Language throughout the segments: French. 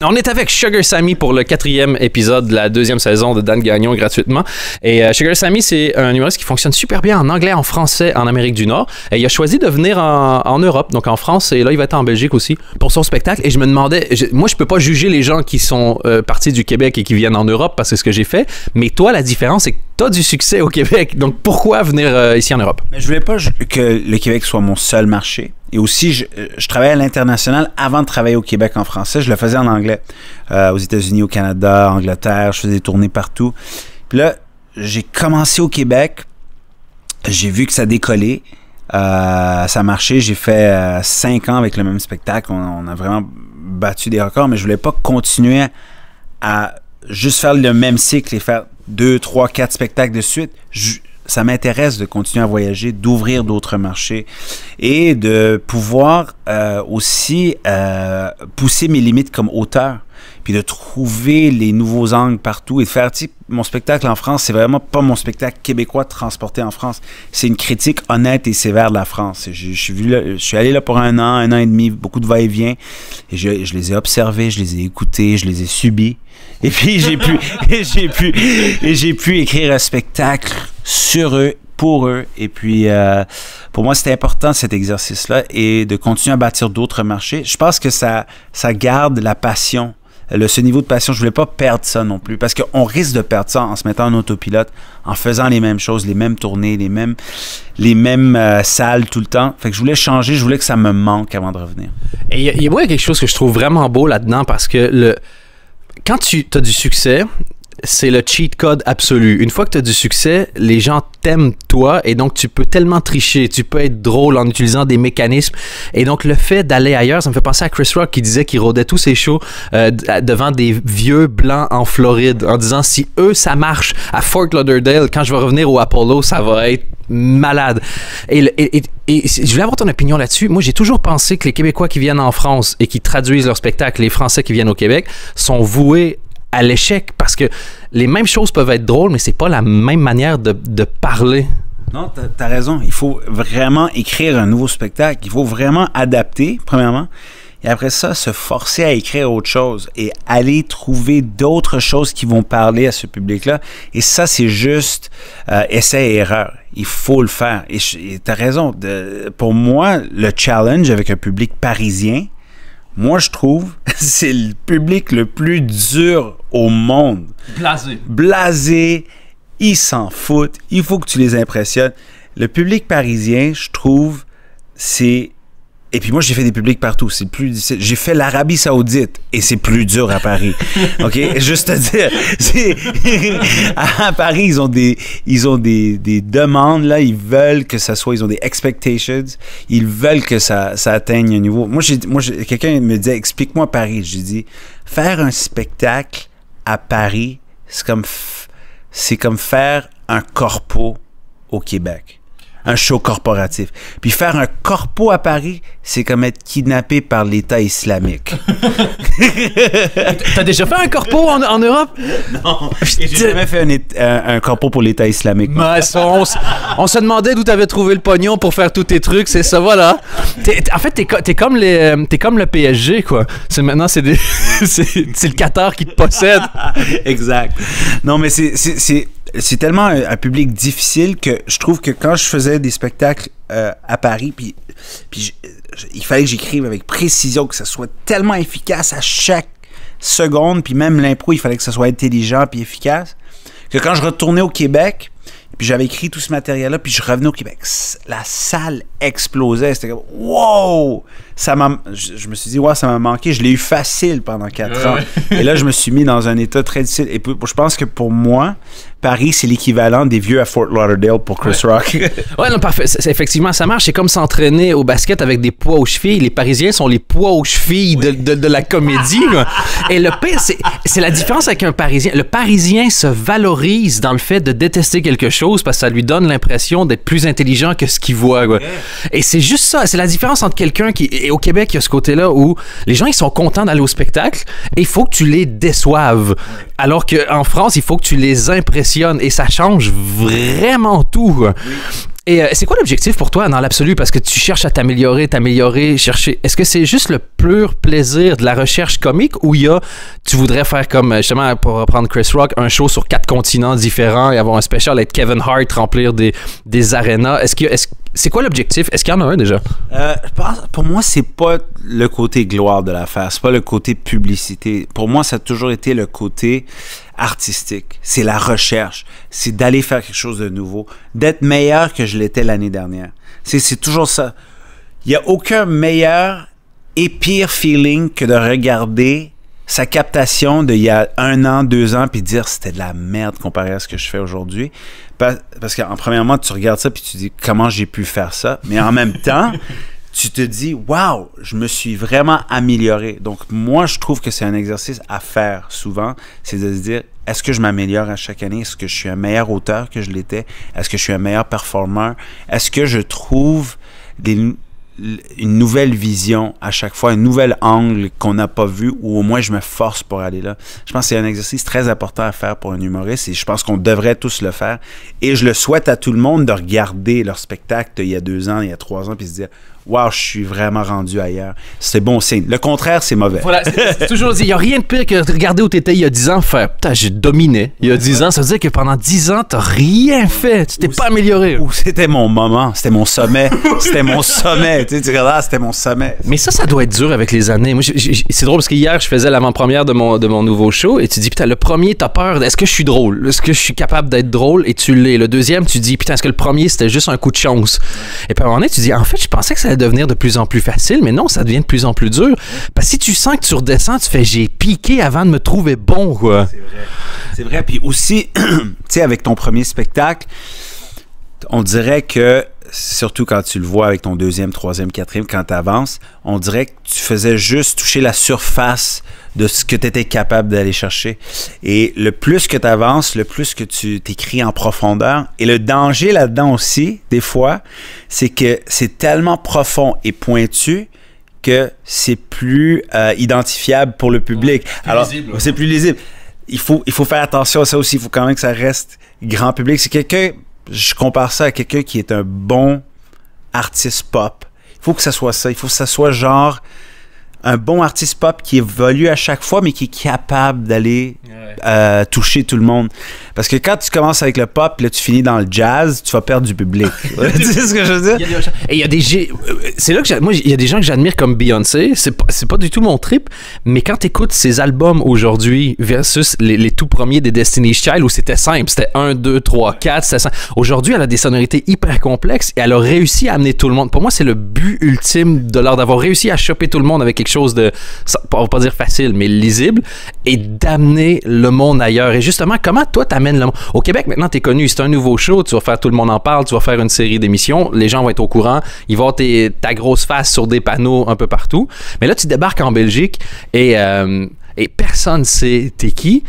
On est avec Sugar Sammy pour le 4e épisode de la 2e saison de Dan Gagnon gratuitement. Et Sugar Sammy, c'est un humoriste qui fonctionne super bien en anglais, en français, en Amérique du Nord. Et il a choisi de venir en Europe, donc en France, et là, il va être en Belgique aussi pour son spectacle. Et je me demandais, moi, je peux pas juger les gens qui sont partis du Québec et qui viennent en Europe parce que c'est ce que j'ai fait. Mais toi, la différence, c'est que tu as du succès au Québec. Donc pourquoi venir ici en Europe? Mais je voulais pas que le Québec soit mon seul marché. Et aussi, je travaillais à l'international avant de travailler au Québec en français. Je le faisais en anglais. Aux États-Unis, au Canada, Angleterre. Je faisais des tournées partout. Puis là, j'ai commencé au Québec. J'ai vu que ça décollait. Ça marchait. J'ai fait 5 ans avec le même spectacle. On a vraiment battu des records, mais je voulais pas continuer à juste faire le même cycle et faire 2, 3, 4 spectacles de suite. Ça m'intéresse de continuer à voyager, d'ouvrir d'autres marchés et de pouvoir aussi pousser mes limites comme auteur, puis de trouver les nouveaux angles partout et de faire, tu sais, mon spectacle en France, c'est vraiment pas mon spectacle québécois transporté en France. C'est une critique honnête et sévère de la France. Je suis allé là pour un an et demi, beaucoup de va-et-vient, et je les ai observés, je les ai écoutés, je les ai subis. Et puis j'ai pu écrire un spectacle sur eux, pour eux. Et puis pour moi, c'était important cet exercice-là et de continuer à bâtir d'autres marchés. Je pense que ça garde la passion, ce niveau de passion. Je voulais pas perdre ça non plus, parce qu'on risque de perdre ça en se mettant en autopilote, en faisant les mêmes choses, les mêmes tournées, les mêmes salles tout le temps. Fait que je voulais changer, je voulais que ça me manque avant de revenir. Et il y a quelque chose que je trouve vraiment beau là-dedans, parce que quand tu as du succès, c'est le cheat code absolu. Une fois que tu as du succès, les gens t'aiment toi, et donc tu peux tellement tricher, tu peux être drôle en utilisant des mécanismes. Et donc le fait d'aller ailleurs, ça me fait penser à Chris Rock qui disait qu'il rodait tous ses shows devant des vieux blancs en Floride, en disant si eux ça marche à Fort Lauderdale, quand je vais revenir au Apollo, ça va être malade. Et je voulais avoir ton opinion là-dessus. Moi, j'ai toujours pensé que les Québécois qui viennent en France et qui traduisent leur spectacle, les Français qui viennent au Québec, sont voués à l'échec, parce que les mêmes choses peuvent être drôles, mais c'est pas la même manière de parler. Non, t'as raison. Il faut vraiment écrire un nouveau spectacle. Il faut vraiment adapter, premièrement. Et après ça, se forcer à écrire autre chose et aller trouver d'autres choses qui vont parler à ce public-là. Et ça, c'est juste essai et erreur. Il faut le faire. Et t'as raison. Pour moi, le challenge avec un public parisien, moi, je trouve, c'est le public le plus dur au monde. Blasé. Blasé, ils s'en foutent, il faut que tu les impressionnes. Le public parisien, je trouve, c'est... Et puis moi, j'ai fait des publics partout, c'est plus difficile. J'ai fait l'Arabie Saoudite, et c'est plus dur à Paris. OK? Juste te dire, à Paris, ils ont des demandes, là, ils veulent que ça soit, ils ont des expectations, ils veulent que ça atteigne un niveau. Moi, quelqu'un me disait, explique-moi Paris. J'ai dit, faire un spectacle à Paris, c'est comme faire un corpo au Québec. Un show corporatif. Puis faire un corpo à Paris, c'est comme être kidnappé par l'État islamique. T'as déjà fait un corpo en Europe? Non, j'ai jamais fait un corpo pour l'État islamique. Mais on se demandait d'où t'avais trouvé le pognon pour faire tous tes trucs, c'est ça, voilà. En fait, t'es comme le PSG, quoi. Maintenant, c'est le Qatar qui te possède. Exact. Non, mais c'est tellement un public difficile que je trouve que quand je faisais des spectacles à Paris, puis il fallait que j'écrive avec précision, que ça soit tellement efficace à chaque seconde, puis même l'impro, il fallait que ça soit intelligent puis efficace, que quand je retournais au Québec, puis j'avais écrit tout ce matériel-là, puis je revenais au Québec, la salle explosait. C'était comme « Wow! » Je me suis dit « Ouais, ça m'a manqué. » Je l'ai eu facile pendant 4 ans. Et là, je me suis mis dans un état très difficile. Et je pense que pour moi, Paris, c'est l'équivalent des vieux à Fort Lauderdale pour Chris Rock. Ouais, non, parfait. Effectivement, ça marche. C'est comme s'entraîner au basket avec des poids aux chevilles. Les Parisiens sont les poids aux chevilles de la comédie. Là. Et le pire, c'est la différence avec un Parisien. Le Parisien se valorise dans le fait de détester quelque chose parce que ça lui donne l'impression d'être plus intelligent que ce qu'il voit. Quoi. Et c'est juste ça. C'est la différence entre quelqu'un qui... Et au Québec, il y a ce côté-là où les gens, ils sont contents d'aller au spectacle et il faut que tu les déçoives. Alors qu'en France, il faut que tu les impressionnes et ça change vraiment tout. Et c'est quoi l'objectif pour toi dans l'absolu? Parce que tu cherches à t'améliorer, chercher. Est-ce que c'est juste le pur plaisir de la recherche comique ou tu voudrais faire comme, justement, pour reprendre Chris Rock, un show sur 4 continents différents et avoir un spécial avec Kevin Hart, remplir des arénas? C'est quoi l'objectif? Est-ce qu'il y en a un déjà? Je pense, pour moi, c'est pas le côté gloire de l'affaire, c'est pas le côté publicité. Pour moi, ça a toujours été le côté artistique. C'est la recherche. C'est d'aller faire quelque chose de nouveau. D'être meilleur que je l'étais l'année dernière. C'est toujours ça. Il n'y a aucun meilleur et pire feeling que de regarder sa captation d'il y a 1 an, 2 ans, puis dire c'était de la merde comparé à ce que je fais aujourd'hui. Parce qu'en premièrement, tu regardes ça puis tu dis comment j'ai pu faire ça. Mais en même temps, tu te dis waouh, je me suis vraiment amélioré. Donc moi, je trouve que c'est un exercice à faire souvent, c'est de se dire est-ce que je m'améliore à chaque année? Est-ce que je suis un meilleur auteur que je l'étais? Est-ce que je suis un meilleur performeur? Est-ce que je trouve une nouvelle vision à chaque fois, un nouvel angle qu'on n'a pas vu ou au moins je me force pour aller là. Je pense que c'est un exercice très important à faire pour un humoriste et je pense qu'on devrait tous le faire et je le souhaite à tout le monde de regarder leur spectacle il y a 2 ans, il y a 3 ans puis se dire wow, je suis vraiment rendu ailleurs. C'est bon signe. Le contraire, c'est mauvais. Voilà, c'est toujours dit, il n'y a rien de pire que de regarder où tu étais il y a 10 ans, faire putain, j'ai dominé. Il y a 10 ans, ça veut dire que pendant 10 ans, tu n'as rien fait. Tu t'es pas amélioré. Ou c'était mon moment, c'était mon sommet. C'était mon sommet. Tu regardes, c'était mon sommet. Mais ça doit être dur avec les années. Moi, c'est drôle parce que hier, je faisais l'avant-première de mon nouveau show et tu dis, putain, le premier, t'as peur. Est-ce que je suis drôle? Est-ce que je suis capable d'être drôle? Et tu l'es. Le deuxième, tu dis, putain, est-ce que le premier, c'était juste un coup de chance? Et puis à un moment donné, tu dis, en fait, je pensais que ça allait devenir de plus en plus facile, mais non, ça devient de plus en plus dur. Parce que si tu sens que tu redescends, tu fais j'ai piqué avant de me trouver bon, quoi. C'est vrai. C'est vrai. Puis aussi, tu sais, avec ton premier spectacle, on dirait que, surtout quand tu le vois avec ton 2e, 3e, 4e, quand tu avances, on dirait que tu faisais juste toucher la surface de ce que tu étais capable d'aller chercher. Et le plus que tu avances, le plus que tu t'écris en profondeur. Et le danger là-dedans aussi, des fois, c'est que c'est tellement profond et pointu que c'est plus identifiable pour le public. Alors, c'est plus lisible. Il faut faire attention à ça aussi. Il faut quand même que ça reste grand public. C'est quelqu'un, je compare ça à quelqu'un qui est un bon artiste pop. Il faut que ça soit ça. Il faut que ça soit genre un bon artiste pop qui évolue à chaque fois, mais qui est capable d'aller toucher tout le monde. Parce que quand tu commences avec le pop, là, tu finis dans le jazz, tu vas perdre du public. Tu sais ce que je veux dire? Et il y a c'est là que moi, il y a des gens que j'admire comme Beyoncé. C'est pas du tout mon trip, mais quand tu écoutes ses albums aujourd'hui versus les tout premiers des Destiny's Child où c'était simple, c'était 1, 2, 3, 4, c'était simple. Aujourd'hui, elle a des sonorités hyper complexes et elle a réussi à amener tout le monde. Pour moi, c'est le but ultime de l'art d'avoir réussi à choper tout le monde avec quelque chose de, on va pas dire facile, mais lisible, et d'amener le monde ailleurs. Et justement, comment toi t'amènes le monde? Au Québec, maintenant, t'es connu, c'est un nouveau show, tu vas faire Tout le monde en parle, tu vas faire une série d'émissions, les gens vont être au courant, ils vont avoir ta grosse face sur des panneaux un peu partout. Mais là, tu débarques en Belgique et personne sait t'es qui.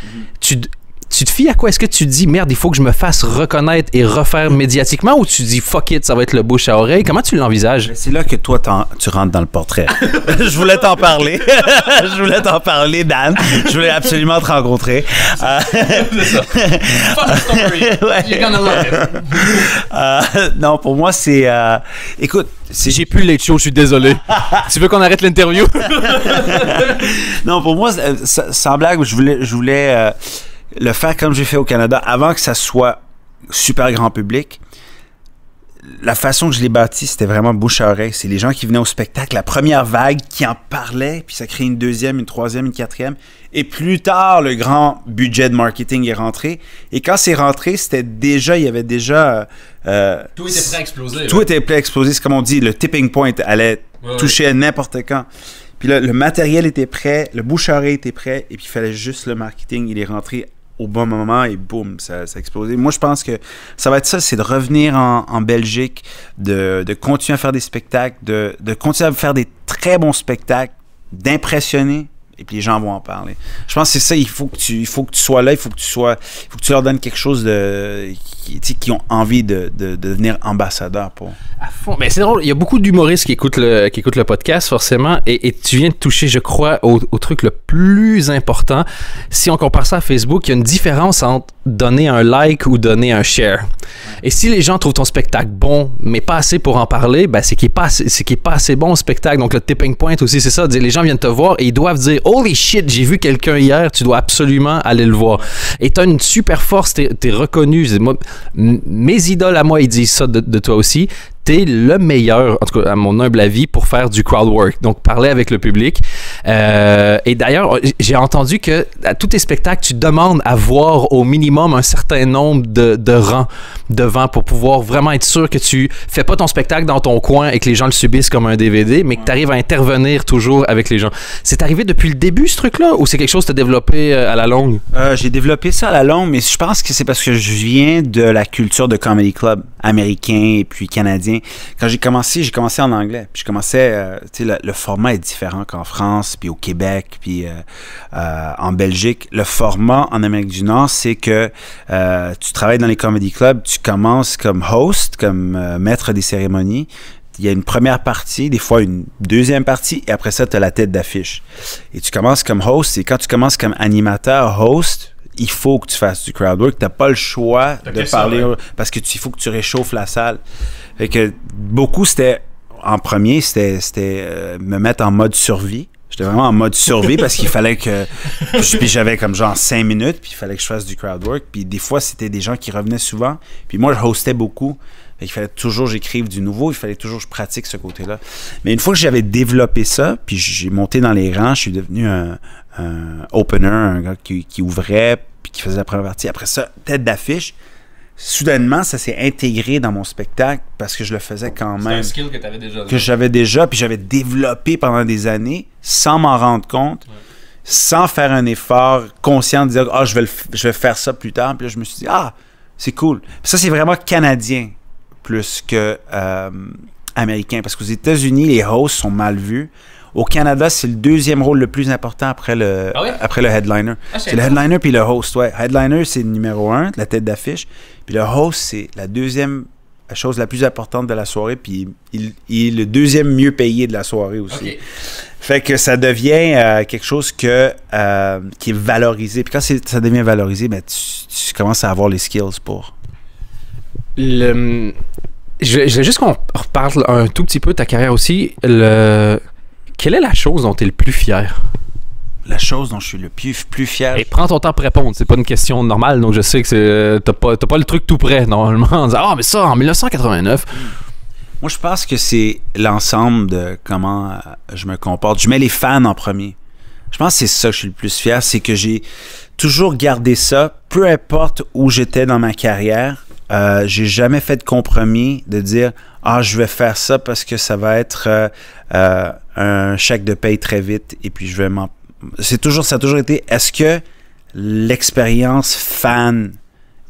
Tu te fies à quoi? Est-ce que tu te dis, merde, il faut que je me fasse reconnaître et refaire médiatiquement, ou tu dis, fuck it, ça va être le bouche à oreille? Comment tu l'envisages? C'est là que toi, tu rentres dans le portrait. Je voulais t'en parler. Je voulais t'en parler, Dan. Je voulais absolument te rencontrer. C'est ça. Fuck story. Ouais. You're gonna love it. Non, pour moi, c'est... écoute... J'ai plus le late show, je suis désolé. Tu veux qu'on arrête l'interview? Non, pour moi, sans blague, je voulais le faire comme j'ai fait au Canada avant que ça soit super grand public. La façon que je l'ai bâti, c'était vraiment bouche à oreille. C'est les gens qui venaient au spectacle, la première vague qui en parlait, puis ça crée une 2e, une 3e, une 4e. Et plus tard, le grand budget de marketing est rentré. Et quand c'est rentré, il y avait déjà... tout était prêt à exploser. Tout était prêt à exploser. C'est comme on dit, le tipping point allait toucher à n'importe quand. Puis là, le matériel était prêt, le bouche à oreille était prêt, et puis il fallait juste le marketing. Il est rentré au bon moment et boum, ça a explosé. Moi, je pense que ça va être ça, c'est de revenir en Belgique, de continuer à faire des spectacles, de continuer à faire des très bons spectacles, d'impressionner et puis les gens vont en parler. Je pense que c'est ça, il faut que tu sois là, il faut que tu leur donnes quelque chose qui ont envie de devenir ambassadeur pour. À fond. Mais c'est drôle, il y a beaucoup d'humoristes qui écoutent le podcast, forcément, et tu viens de toucher, je crois, au truc le plus important. Si on compare ça à Facebook, il y a une différence entre donner un like ou donner un share. Et si les gens trouvent ton spectacle bon, mais pas assez pour en parler, ben c'est qu'il est pas assez bon au spectacle. Donc le tipping point aussi, c'est ça. Les gens viennent te voir et ils doivent dire « Holy shit, j'ai vu quelqu'un hier, tu dois absolument aller le voir. » Et t'as une super force, t'es reconnu. Moi, mes idoles à moi, ils disent ça de toi aussi. T'es le meilleur, en tout cas à mon humble avis, pour faire du crowd work, donc parler avec le public. Et d'ailleurs, j'ai entendu que à tous tes spectacles, tu demandes à voir au minimum un certain nombre de rangs devant pour pouvoir vraiment être sûr que tu fais pas ton spectacle dans ton coin et que les gens le subissent comme un DVD, mais que tu arrives à intervenir toujours avec les gens. C'est arrivé depuis le début, ce truc-là, ou c'est quelque chose que tu as développé à la longue? J'ai développé ça à la longue, mais je pense que c'est parce que je viens de la culture de comedy club américain et puis canadien. Quand j'ai commencé en anglais. Puis je commençais, tu sais, le format est différent qu'en France, puis au Québec, puis en Belgique. Le format en Amérique du Nord, c'est que tu travailles dans les comedy clubs, tu commences comme host, comme maître des cérémonies. Il y a une première partie, des fois une deuxième partie, et après ça, tu as la tête d'affiche. Et tu commences comme host, et quand tu commences comme animateur, host, il faut que tu fasses du crowd work. Tu n'as pas le choix de parler, parce que il faut que tu réchauffes la salle. Fait que beaucoup, en premier, c'était me mettre en mode survie. J'étais vraiment en mode survie parce qu'il fallait que... Puis j'avais comme genre 5 minutes, puis il fallait que je fasse du crowd work. Puis des fois, c'était des gens qui revenaient souvent. Puis moi, je hostais beaucoup. Fait qu'il fallait toujours que j'écrive du nouveau. Il fallait toujours que je pratique ce côté-là. Mais une fois que j'avais développé ça, puis j'ai monté dans les rangs, je suis devenu un opener, un gars qui ouvrait, puis qui faisait la première partie. Après ça, tête d'affiche. Soudainement, ça s'est intégré dans mon spectacle parce que je le faisais quand même. C'est un skill que tu avais déjà. Que j'avais déjà, puis j'avais développé pendant des années sans m'en rendre compte, sans faire un effort conscient de dire « Ah, je vais faire ça plus tard. » Puis là, je me suis dit « Ah, c'est cool. » Ça, c'est vraiment canadien plus que américain parce qu'aux États-Unis, les hosts sont mal vus. Au Canada, c'est le deuxième rôle le plus important après le headliner. C'est le headliner puis le host. Ouais. Headliner, c'est le numéro 1, la tête d'affiche. Puis le host, c'est la deuxième chose la plus importante de la soirée. Puis il est le deuxième mieux payé de la soirée aussi. Okay. Fait que ça devient quelque chose qui est valorisé. Puis quand ça devient valorisé, ben, tu commences à avoir les skills pour... Je veux juste qu'on reparle un tout petit peu de ta carrière aussi. Quelle est la chose dont tu es le plus fier? La chose dont je suis le plus fier... Et prends ton temps pour répondre. C'est pas une question normale, donc je sais que t'as pas le truc tout prêt, normalement. En disant, ah, mais ça, en 1989... Moi, je pense que c'est l'ensemble de comment je me comporte. Je mets les fans en premier. Je pense que c'est ça que je suis le plus fier, c'est que j'ai toujours gardé ça, peu importe où j'étais dans ma carrière. J'ai jamais fait de compromis de dire « Ah, je vais faire ça parce que ça va être un chèque de paye très vite et puis je vais m'en... » Ça a toujours été « Est-ce que l'expérience fan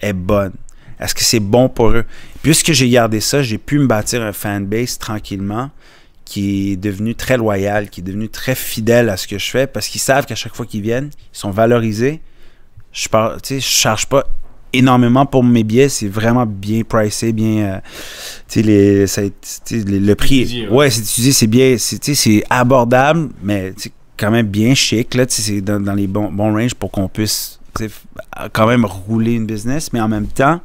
est bonne? Est-ce que c'est bon pour eux? » Puisque j'ai gardé ça, j'ai pu me bâtir un fanbase tranquillement qui est devenu très loyal, qui est devenu très fidèle à ce que je fais parce qu'ils savent qu'à chaque fois qu'ils viennent, ils sont valorisés. Je charge pas énormément pour mes billets, c'est vraiment bien pricé, bien le prix, c'est étudié, c'est bien, c'est abordable, mais quand même bien chic là, c'est dans les bons ranges pour qu'on puisse quand même rouler une business, mais en même temps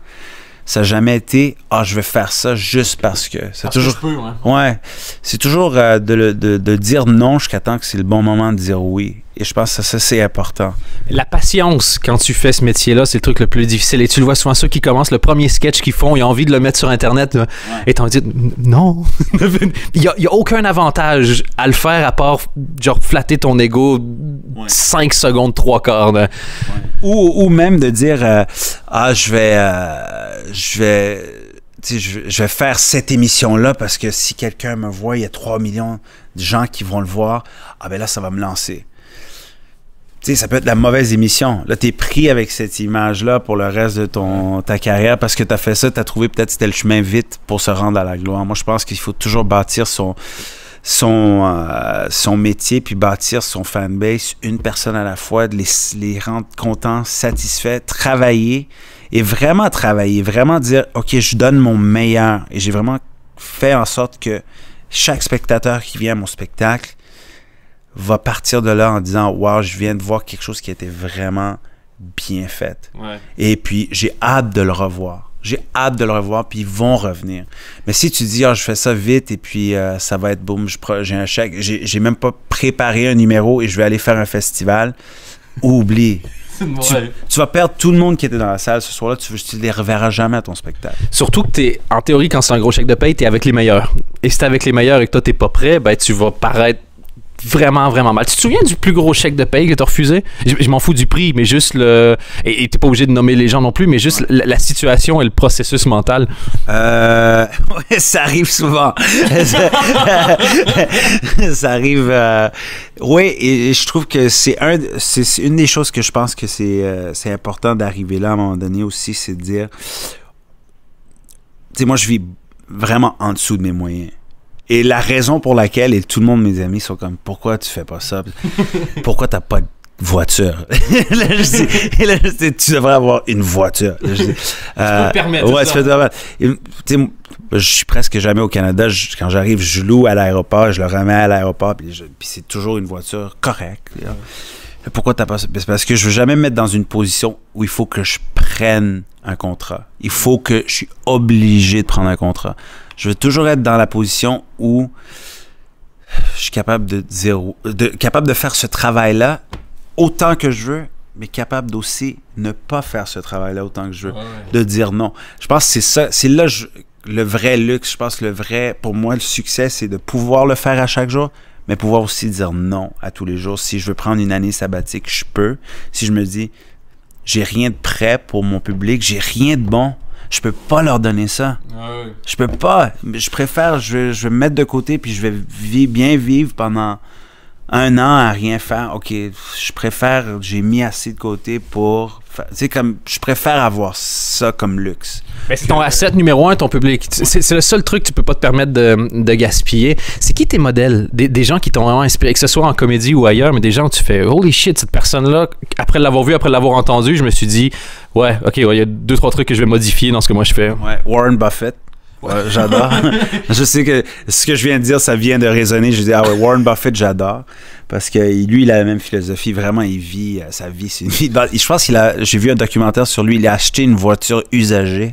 ça n'a jamais été « Ah, je vais faire ça juste parce que... » C'est toujours... Que je peux, hein. Ouais. C'est toujours de dire non jusqu'à temps que c'est le bon moment de dire oui. Et je pense que ça c'est important. La patience, quand tu fais ce métier-là, c'est le truc le plus difficile. Et tu le vois souvent, ceux qui commencent le premier sketch qu'ils font, ils ont envie de le mettre sur Internet. Ouais. Et t'en dis « Non! » Il y a aucun avantage à le faire à part genre flatter ton ego 5 secondes, 3/4. Ouais. Ou même de dire Ah, je vais faire cette émission-là parce que si quelqu'un me voit, il y a 3 millions de gens qui vont le voir. Ah ben là, ça va me lancer. Tu sais, ça peut être la mauvaise émission. Là, t'es pris avec cette image-là pour le reste de ta carrière parce que t'as fait ça, t'as trouvé peut-être que c'était le chemin vite pour se rendre à la gloire. Moi, je pense qu'il faut toujours bâtir son métier, puis bâtir son fanbase, une personne à la fois, de les rendre contents, satisfaits, travailler, et vraiment travailler, vraiment dire, OK, je donne mon meilleur. Et j'ai vraiment fait en sorte que chaque spectateur qui vient à mon spectacle va partir de là en disant, wow, je viens de voir quelque chose qui a été vraiment bien fait. Ouais. Et puis, j'ai hâte de le revoir. J'ai hâte de le revoir, puis ils vont revenir. Mais si tu dis, je fais ça vite, et puis ça va être boum, j'ai un chèque, j'ai même pas préparé un numéro et je vais aller faire un festival, oublie. Tu vas perdre tout le monde qui était dans la salle ce soir-là, tu les reverras jamais à ton spectacle. Surtout que en théorie, quand c'est un gros chèque de paye, t'es avec les meilleurs. Et si t'es avec les meilleurs et que toi, t'es pas prêt, ben tu vas paraître vraiment, vraiment mal. Tu te souviens du plus gros chèque de paye que t'as refusé? Je m'en fous du prix, mais juste le... Et t'es pas obligé de nommer les gens non plus, mais juste la situation et le processus mental. Ouais, ça arrive souvent. Ça arrive... Oui, et je trouve que c'est une des choses que je pense que c'est important d'arriver là à un moment donné aussi, c'est de dire... Tu sais, moi, je vis vraiment en dessous de mes moyens. Et la raison pour laquelle, et tout le monde, mes amis, sont comme, pourquoi tu fais pas ça? Pourquoi t'as pas de voiture? Là, je dis, tu devrais avoir une voiture. Là, je dis, tu peux te permettre. Ouais, tu peux te permettre. Tu sais, je suis presque jamais au Canada. Quand j'arrive, je loue à l'aéroport, je le remets à l'aéroport, puis c'est toujours une voiture correcte. Pourquoi t'as pas ça? C'est parce que je veux jamais me mettre dans une position où il faut que je prenne un contrat. Il faut que je suis obligé de prendre un contrat. Je veux toujours être dans la position où je suis capable capable de faire ce travail-là autant que je veux, mais capable d'aussi ne pas faire ce travail-là autant que je veux, de dire non. Je pense que c'est ça, c'est là le vrai luxe. Je pense que pour moi, le succès, c'est de pouvoir le faire à chaque jour, mais pouvoir aussi dire non à tous les jours. Si je veux prendre une année sabbatique, je peux. Si je me dis, j'ai rien de prêt pour mon public, j'ai rien de bon, je peux pas leur donner ça. Je peux pas. Je préfère, je vais me mettre de côté, puis je vais bien vivre pendant 1 an à rien faire. OK, je préfère, j'ai mis assez de côté pour... Tu sais, comme, je préfère avoir ça comme luxe. Mais c'est ton asset numéro 1, ton public. C'est le seul truc que tu peux pas te permettre de gaspiller. C'est qui tes modèles? Des gens qui t'ont vraiment inspiré, que ce soit en comédie ou ailleurs, mais des gens où tu fais « Holy shit, cette personne-là, après l'avoir vu, après l'avoir entendu, je me suis dit, ouais, OK, il y a 2-3 trucs que je vais modifier dans ce que moi je fais. » Ouais, Warren Buffett. Ouais, j'adore. Je sais que ce que je viens de dire, ça vient de résonner. Je dis, Warren Buffett, j'adore. Parce que lui, il a la même philosophie. Vraiment, il vit sa vie. C'est une vie. Je pense j'ai vu un documentaire sur lui. Il a acheté une voiture usagée.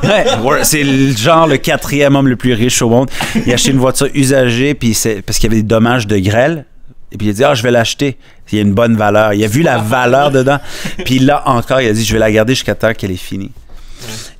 Ouais, c'est le 4e homme le plus riche au monde. Il a acheté une voiture usagée parce qu'il y avait des dommages de grêle. Et puis il a dit, je vais l'acheter. Il y a une bonne valeur. Il a vu la valeur dedans. Puis là encore, il a dit, je vais la garder jusqu'à temps qu'elle est finie.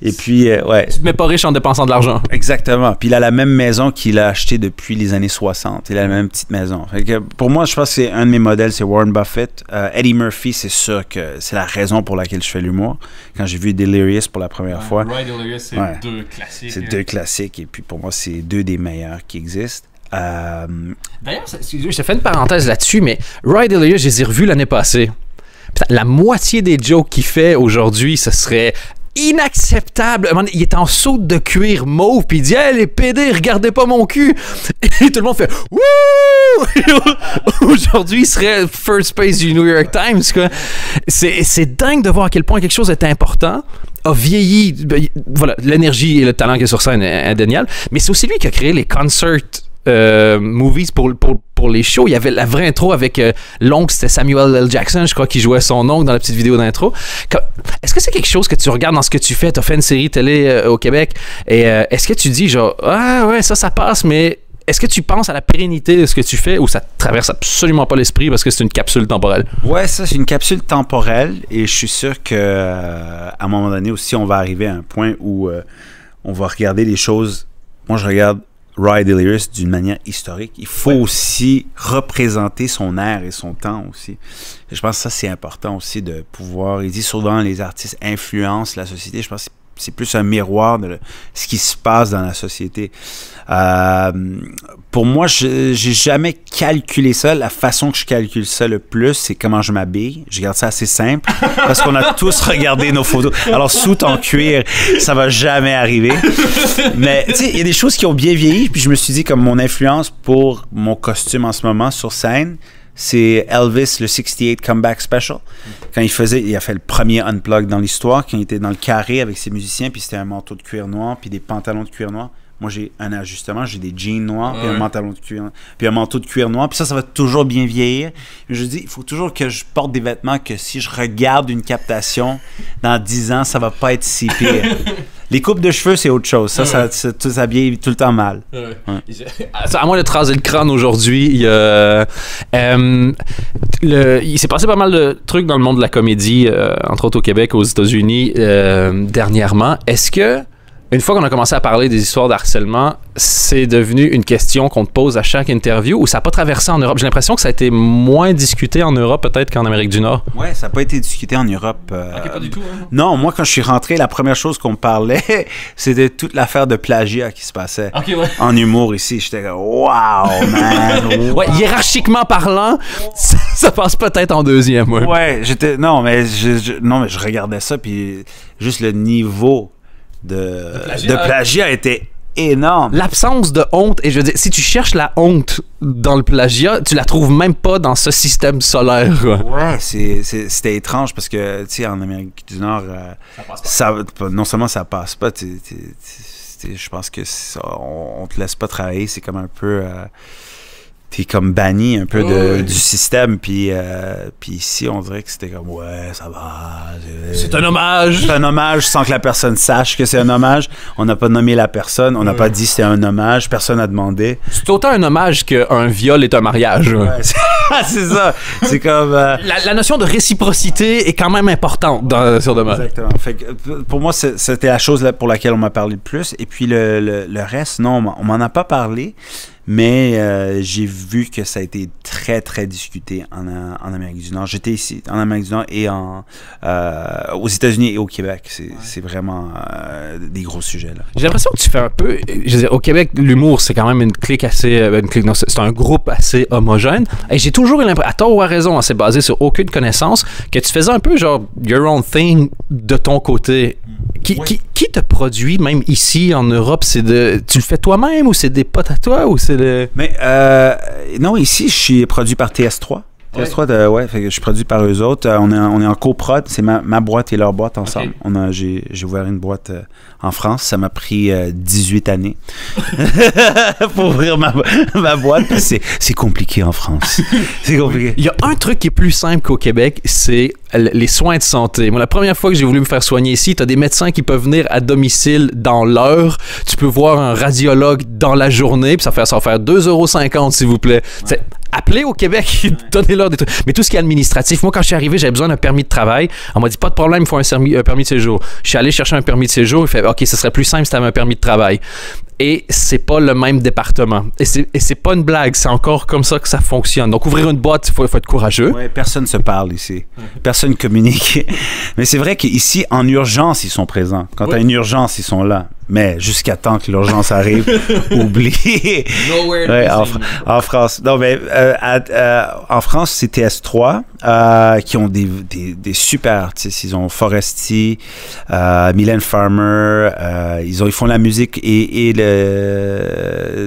Et puis, ouais. Tu te mets pas riche en dépensant de l'argent. Exactement. Puis il a la même maison qu'il a achetée depuis les années 60. Il a la même petite maison. Fait que pour moi, je pense que c'est un de mes modèles, c'est Warren Buffett. Eddie Murphy, c'est sûr que c'est la raison pour laquelle je fais l'humour. Quand j'ai vu Delirious pour la première fois. Right Delirious, c'est 2 classiques. C'est 2 classiques. Et puis pour moi, c'est 2 des meilleurs qui existent. D'ailleurs, je te fais une parenthèse là-dessus, mais Right Delirious, je les ai revus l'année passée. Putain, la moitié des jokes qu'il fait aujourd'hui, ce serait inacceptable. Il est en saute de cuir mauve, puis il dit « Hey, les PD, regardez pas mon cul! » Et tout le monde fait « Wouh! » Aujourd'hui, il serait first page du New York Times, quoi. C'est dingue de voir à quel point quelque chose est important, a vieilli. Voilà, l'énergie et le talent qu'il y a sur scène est indéniable, mais c'est aussi lui qui a créé les concert movies pour les shows. Il y avait la vraie intro avec l'oncle, c'était Samuel L. Jackson, je crois, qui jouait son oncle dans la petite vidéo d'intro. Est-ce que c'est quelque chose que tu regardes dans ce que tu fais? Tu as fait une série télé au Québec, et est-ce que tu dis genre, ah ouais, ça passe, mais est-ce que tu penses à la pérennité de ce que tu fais, ou ça te traverse absolument pas l'esprit parce que c'est une capsule temporelle? Ouais, ça, c'est une capsule temporelle, et je suis sûr que à un moment donné aussi, on va arriver à un point où on va regarder les choses. Moi, je regarde Ride Delirious d'une manière historique. Il faut aussi représenter son ère et son temps aussi. Et je pense que ça, c'est important aussi de pouvoir... Il dit souvent, les artistes influencent la société. Je pense que c'est plus un miroir de ce qui se passe dans la société. Pour moi, j'ai jamais calculé ça. La façon que je calcule ça le plus, c'est comment je m'habille. Je garde ça assez simple parce qu'on a tous regardé nos photos. Alors, sous en cuir, ça va jamais arriver. Mais tu sais, il y a des choses qui ont bien vieilli. Puis je me suis dit, comme mon influence pour mon costume en ce moment sur scène, c'est Elvis, le 68 Comeback Special. Quand il a fait le premier Unplugged dans l'histoire, quand il était dans le carré avec ses musiciens, puis c'était un manteau de cuir noir, puis des pantalons de cuir noir. Moi, j'ai un ajustement, j'ai des jeans noirs, puis un pantalon de cuir, puis un manteau de cuir noir, puis ça va toujours bien vieillir. Mais je dis, il faut toujours que je porte des vêtements que si je regarde une captation, dans 10 ans, ça va pas être si pire. Les coupes de cheveux, c'est autre chose. Ça s'habille tout le temps mal. Ouais. À moins de te raser le crâne aujourd'hui, il s'est passé pas mal de trucs dans le monde de la comédie, entre autres au Québec, aux États-Unis, dernièrement. Est-ce que, une fois qu'on a commencé à parler des histoires d'harcèlement, c'est devenu une question qu'on te pose à chaque interview ou ça n'a pas traversé en Europe? J'ai l'impression que ça a été moins discuté en Europe peut-être qu'en Amérique du Nord. Oui, ça n'a pas été discuté en Europe. OK, pas du tout. Hein? Non, moi, quand je suis rentré, la première chose qu'on me parlait, c'était toute l'affaire de plagiat qui se passait en humour ici. J'étais comme, wow, man! Wow. Ouais, hiérarchiquement parlant, ça passe peut-être en deuxième. Ouais, non, mais je regardais ça, puis juste le niveau de plagiat était énorme. L'absence de honte, et je veux dire, si tu cherches la honte dans le plagiat, tu la trouves même pas dans ce système solaire. Ouais, c'était étrange parce que, tu sais, en Amérique du Nord, non seulement ça passe pas, je pense que on te laisse pas travailler, c'est comme un peu... t'es comme banni un peu du système, puis ici, on dirait que c'était comme, ouais, ça va. C'est un hommage. C'est un hommage sans que la personne sache que c'est un hommage. On n'a pas nommé la personne, on n'a pas dit c'était un hommage, personne n'a demandé. C'est autant un hommage qu'un viol est un mariage. Ouais, c'est ça. C'est comme... La notion de réciprocité est quand même importante sur Dommage. Exactement. Fait que, pour moi, c'était la chose pour laquelle on m'a parlé le plus. Et puis le reste, non, on m'en a pas parlé. Mais j'ai vu que ça a été très, très discuté en Amérique du Nord. J'étais ici, en Amérique du Nord et aux États-Unis et au Québec. C'est vraiment des gros sujets, là. J'ai l'impression que tu fais un peu... Je veux dire, au Québec, l'humour, c'est quand même une clique assez... c'est un groupe assez homogène. Et j'ai toujours eu l'impression, à tort ou à raison, c'est basé sur aucune connaissance, que tu faisais un peu genre your own thing de ton côté. Qui te produit, même ici en Europe, tu le fais toi-même ou c'est des potes à toi ou c'est le... Mais non, ici, je suis produit par TS3. TS3, fait que je suis produit par eux autres. On est en coprod, c'est ma boîte et leur boîte ensemble. Okay. J'ai ouvert une boîte en France, ça m'a pris 18 années pour ouvrir ma boîte. C'est compliqué en France. C'est compliqué. Il y a un truc qui est plus simple qu'au Québec, c'est les soins de santé. Moi, la première fois que j'ai voulu me faire soigner ici, tu as des médecins qui peuvent venir à domicile dans l'heure. Tu peux voir un radiologue dans la journée, puis ça va faire 2,50 € s'il vous plaît. Ouais. Appelez au Québec, donnez-leur des trucs. Mais tout ce qui est administratif, moi, quand je suis arrivé, j'avais besoin d'un permis de travail. On m'a dit, pas de problème, il faut un permis de séjour. Je suis allé chercher un permis de séjour. Il fait, OK, ce serait plus simple si tu avais un permis de travail. Et c'est pas le même département. Et c'est pas une blague, c'est encore comme ça que ça fonctionne. Donc, ouvrir une boîte, il faut être courageux. Oui, personne se parle ici. Personne communique. Mais c'est vrai qu'ici, en urgence, ils sont présents. Quand tu as une urgence, ils sont là. Mais jusqu'à temps que l'urgence arrive, oublie. En France. Non, mais en France, c'est TS3 qui ont des super. Ils ont Foresti, Mylène Farmer. Ils font la musique et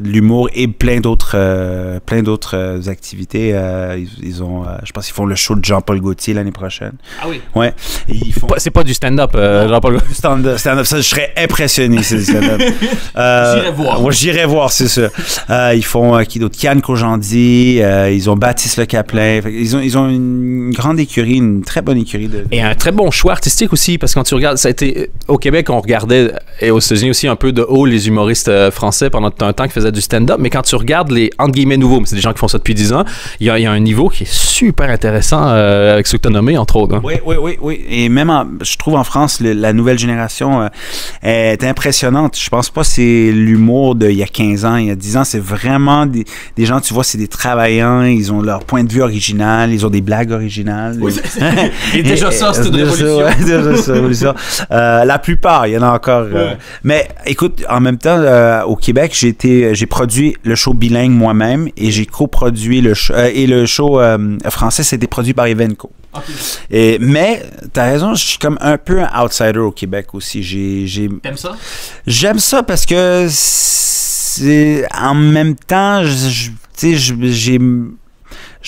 l'humour et plein d'autres activités. Ils ont, je pense qu'ils font le show de Jean-Paul Gaultier l'année prochaine. Ah oui. Ouais. C'est pas du stand-up, Jean-Paul Gaultier. Stand-up, ça, je serais impressionné. J'irais voir. Ouais, j'irais voir, c'est ça. Ils font qui d'autre? Kian Kojandi, ils ont Baptiste Le Caplin. Ils ont une grande écurie, une très bonne écurie. Et un très bon choix artistique aussi, parce que quand tu regardes, ça a été au Québec, on regardait, et aux États-Unis aussi, un peu de haut les humoristes français pendant un temps qui faisaient du stand-up, mais quand tu regardes les entre guillemets nouveaux, mais c'est des gens qui font ça depuis 10 ans, il y a un niveau qui est super intéressant avec ceux que tu as nommés, entre autres. Hein. Oui. Et même, je trouve en France, la nouvelle génération est impressionnante impressionnante. Je pense pas que c'est l'humour d'il y a 15 ans, il y a 10 ans. C'est vraiment des gens, tu vois, c'est des travaillants. Ils ont leur point de vue original. Ils ont des blagues originales. Oui, et déjà ça, c'est une révolution. Déjà ça, révolution. La plupart, il y en a encore. Mais écoute, en même temps, au Québec, j'ai produit le show bilingue moi-même et j'ai coproduit le show. Et le show français, c'était produit par Evenco. Okay. Mais t'as raison, je suis comme un peu un outsider au Québec aussi. T'aimes ça? J'aime ça parce que en même temps, je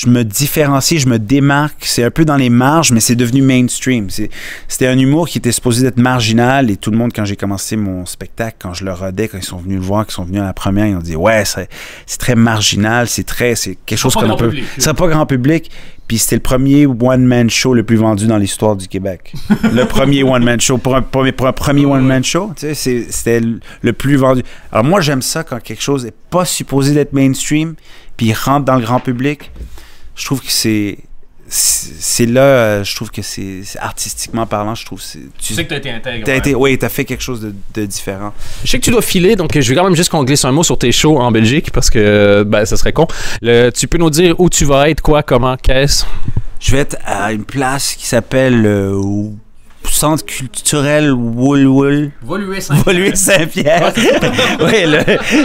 me différencie, je me démarque. C'est un peu dans les marges, mais c'est devenu mainstream. C'était un humour qui était supposé d'être marginal et tout le monde, quand j'ai commencé mon spectacle, quand je le rodais, quand ils sont venus le voir, qu'ils sont venus à la première, ils ont dit « Ouais, c'est très marginal, c'est quelque chose qu'on peut... » C'est pas grand public. Puis c'était le premier one-man show le plus vendu dans l'histoire du Québec. Le premier one-man show. Pour un premier one-man show, tu sais, c'était le plus vendu. Alors moi, j'aime ça quand quelque chose n'est pas supposé d'être mainstream, puis il rentre dans le grand public. Je trouve que c'est là, je trouve que c'est artistiquement parlant, je trouve tu sais que t'as été intègre. Oui, t'as fait quelque chose de différent. Je sais que tu dois filer, donc je vais quand même juste qu'on glisse un mot sur tes shows en Belgique parce que ça serait con. Tu peux nous dire où tu vas être, quoi, comment, qu'est-ce? Je vais être à une place qui s'appelle Centre culturel Wool. Woluwe-Saint-Pierre. Oui,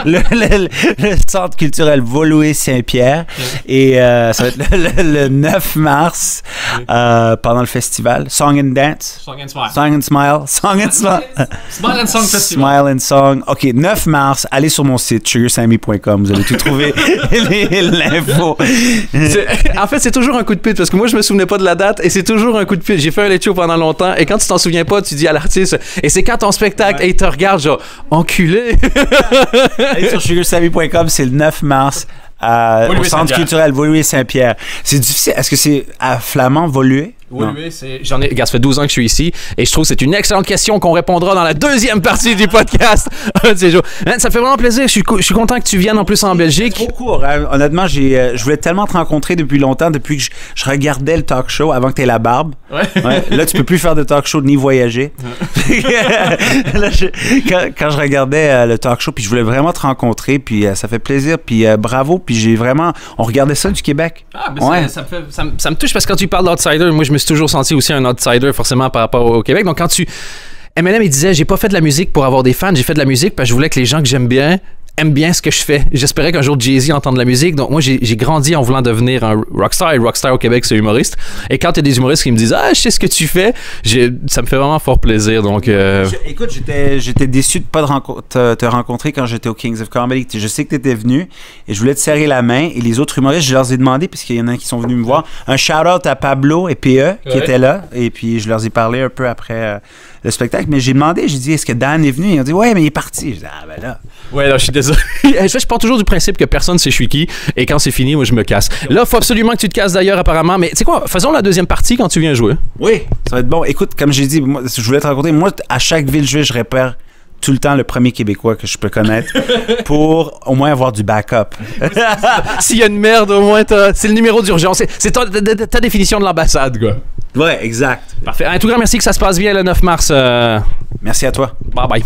le Centre culturel Woluwe-Saint-Pierre. Et ça va être le 9 mars pendant le festival. Song and Dance. Song and Smile. Song and Smile. Song and Smile. Smile and Song Festival. Smile and Song. OK, 9 mars, allez sur mon site, sugarsammy.com. Vous allez tout trouver l'info. En fait, c'est toujours un coup de pute parce que moi, je me souvenais pas de la date et c'est toujours un coup de pute. J'ai fait un late show pendant longtemps et quand tu t'en souviens pas, tu dis à l'artiste et c'est quand ton spectacle et il te regarde genre enculé. Allez sur sugarsammy.com, c'est le 9 mars au Centre culturel Woluwe-Saint-Pierre. C'est difficile. Est-ce que c'est à flamand Woluwe? Woluwe, regarde, ça fait 12 ans que je suis ici et je trouve que c'est une excellente question qu'on répondra dans la deuxième partie du podcast. Ça fait vraiment plaisir. Je suis content que tu viennes en plus en Belgique. C'est trop court. Hein? Honnêtement, je voulais tellement te rencontrer depuis longtemps, depuis que je regardais le talk show avant que tu aies la barbe. Ouais. Là, tu peux plus faire de talk show ni voyager. Là, quand je regardais le talk show, puis je voulais vraiment te rencontrer, puis ça fait plaisir, puis bravo, puis on regardait ça du Québec. Ça me touche parce que quand tu parles d'outsider, moi je me suis toujours senti aussi un outsider forcément par rapport au Québec. Donc quand Eminem il disait j'ai pas fait de la musique pour avoir des fans, j'ai fait de la musique parce que je voulais que les gens que j'aime bien aiment bien ce que je fais. J'espérais qu'un jour Jay-Z entende de la musique. Donc moi j'ai grandi en voulant devenir un rockstar et rockstar au Québec c'est humoriste. Et quand il y a des humoristes qui me disent je sais ce que tu fais, ça me fait vraiment fort plaisir. Donc écoute, j'étais déçu de pas te rencontrer quand j'étais au Kings of Comedy. Je sais que tu étais venu et je voulais te serrer la main et les autres humoristes, je leur ai demandé puisqu'il y en a qui sont venus me voir, un shout-out à Pablo et PE qui étaient là et puis je leur ai parlé un peu après le spectacle, mais j'ai dit est-ce que Dan est venu? Ils ont dit ouais, mais il est parti. Je dis là. Ouais, là, je suis désolé. Je pars toujours du principe que personne sait je suis qui et quand c'est fini, moi je me casse. Là, il faut absolument que tu te casses d'ailleurs apparemment, mais tu sais quoi, faisons la deuxième partie quand tu viens jouer. Oui, ça va être bon. Écoute, comme j'ai dit, moi, je voulais te raconter, moi à chaque ville je repère tout le temps le premier Québécois que je peux connaître pour au moins avoir du backup. S'il y a une merde, au moins c'est le numéro d'urgence. C'est ta définition de l'ambassade, quoi. Ouais, exact. Parfait. Un tout grand merci que ça se passe bien le 9 mars. Merci à toi. Bye bye.